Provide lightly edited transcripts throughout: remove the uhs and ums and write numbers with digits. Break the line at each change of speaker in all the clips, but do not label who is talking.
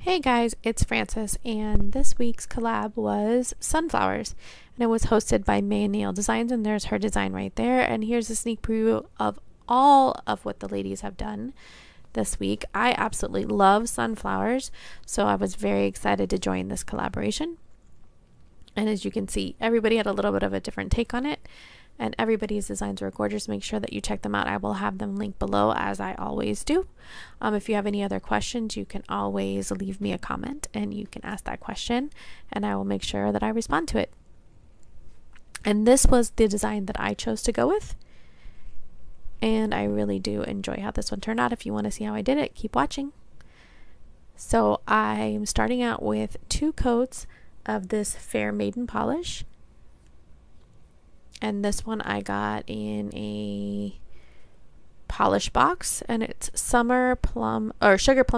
Hey guys, it's Frances, and this week's collab was sunflowers, and it was hosted by May Nail Designs, and there's her design right there. And here's a sneak preview of all of what the ladies have done this week. I absolutely love sunflowers, so I was very excited to join this collaboration. And as you can see, everybody had a little bit of a different take on it, and everybody's designs were gorgeous. Make sure that you check them out. I will have them linked below, as I always do. If you have any other questions, you can always leave me a comment and you can ask that question, and I will make sure that I respond to it. And this was the design that I chose to go with, and I really do enjoy how this one turned out. If you want to see how I did it, keep watching. So I'm starting out with 2 coats of this Fair Maiden polish. And this one I got in a polish box, and it's Sugar Plum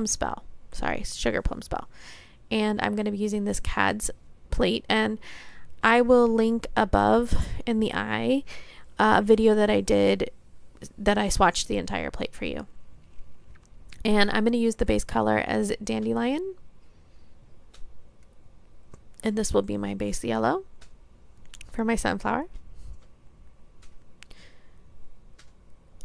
Spell. Sugar Plum Spell. And I'm going to be using this CADS plate, and I will link above in the eye a video that I did that I swatched the entire plate for you. And I'm going to use the base color as Dandelion. And this will be my base yellow for my sunflower.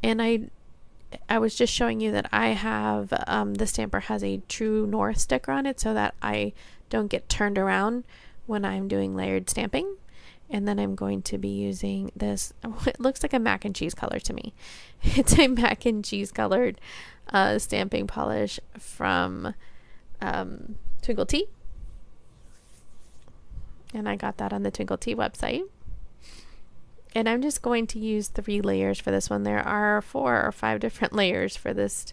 And I was just showing you that I have the stamper has a True North sticker on it so that I don't get turned around when I'm doing layered stamping. And then I'm going to be using this. It looks like a mac and cheese color to me. It's a mac and cheese colored stamping polish from Twinkle Tea. And I got that on the Twinkle Tea website. And I'm just going to use 3 layers for this one. There are 4 or 5 different layers for this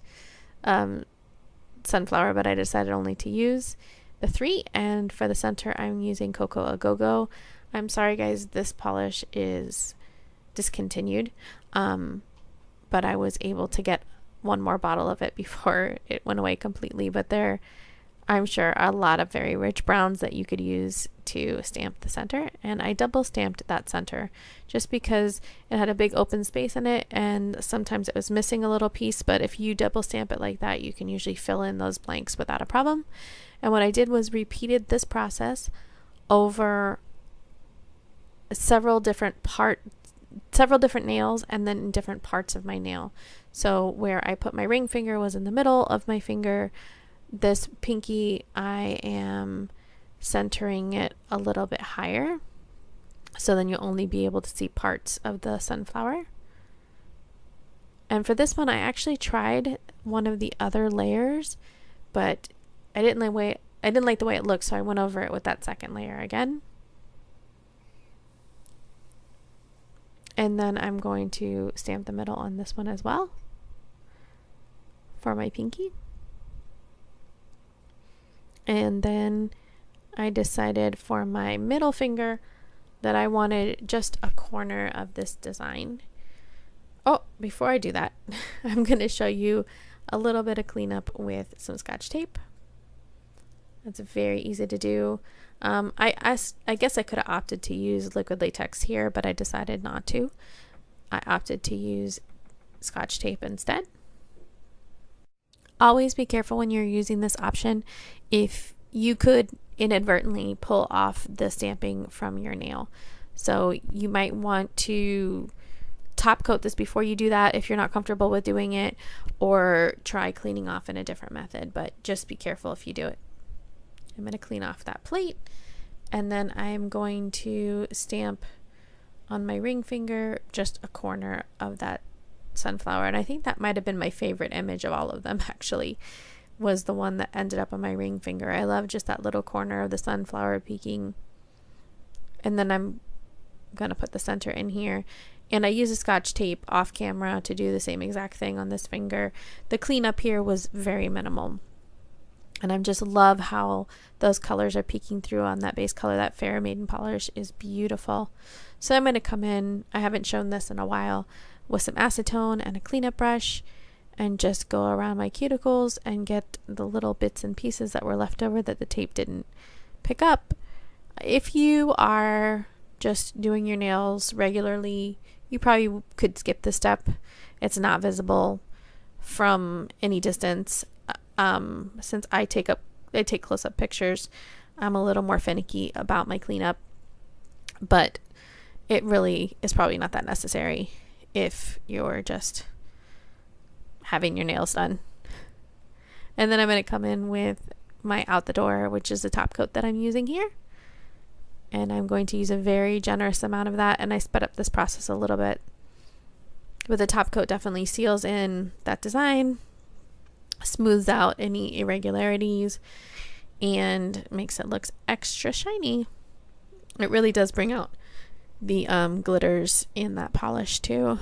sunflower, but I decided only to use the 3. And for the center, I'm using Cocoa A Go-Go. I'm sorry guys, this polish is discontinued, but I was able to get one more bottle of it before it went away completely. But there, I'm sure, a lot of very rich browns that you could use to stamp the center, and I double stamped that center just because it had a big open space in it, and sometimes it was missing a little piece. But if you double stamp it like that, you can usually fill in those blanks without a problem. And what I did was repeated this process over several different nails, and then in different parts of my nail. So where I put my ring finger was in the middle of my finger. This pinky, I am centering it a little bit higher, so then you'll only be able to see parts of the sunflower. And for this one, I actually tried one of the other layers, but I didn't like the way it looked, so I went over it with that second layer again. And then I'm going to stamp the middle on this one as well for my pinky. And then I decided for my middle finger that I wanted just a corner of this design. Oh, before I do that, I'm going to show you a little bit of cleanup with some Scotch tape. That's very easy to do. I guess I could have opted to use liquid latex here, but I decided not to. I opted to use Scotch tape instead. Always be careful when you're using this option. If you could inadvertently pull off the stamping from your nail, so you might want to top coat this before you do that if you're not comfortable with doing it, or try cleaning off in a different method, but just be careful if you do it. I'm going to clean off that plate, and then I'm going to stamp on my ring finger just a corner of that sunflower. And I think that might have been my favorite image of all of them, actually, was the one that ended up on my ring finger. I love just that little corner of the sunflower peeking. And then I'm going to put the center in here, and I use a Scotch tape off camera to do the same exact thing on this finger. The cleanup here was very minimal, and I just love how those colors are peeking through on that base color. That Fair Maiden polish is beautiful. So I'm going to come in, I haven't shown this in a while, with some acetone and a cleanup brush, and just go around my cuticles and get the little bits and pieces that were left over that the tape didn't pick up. If you are just doing your nails regularly, you probably could skip this step. It's not visible from any distance. Since I take up I take close-up pictures. I'm a little more finicky about my cleanup, but it really is probably not that necessary if you're just having your nails done. And then I'm going to come in with my out the door, which is the top coat that I'm using here. And I'm going to use a very generous amount of that, and I sped up this process a little bit. But the top coat definitely seals in that design, smooths out any irregularities, and makes it look extra shiny. It really does bring out the glitters in that polish too.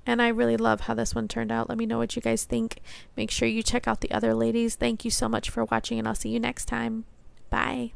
And I really love how this one turned out. Let me know what you guys think. Make sure you check out the other ladies. Thank you so much for watching, and I'll see you next time. Bye.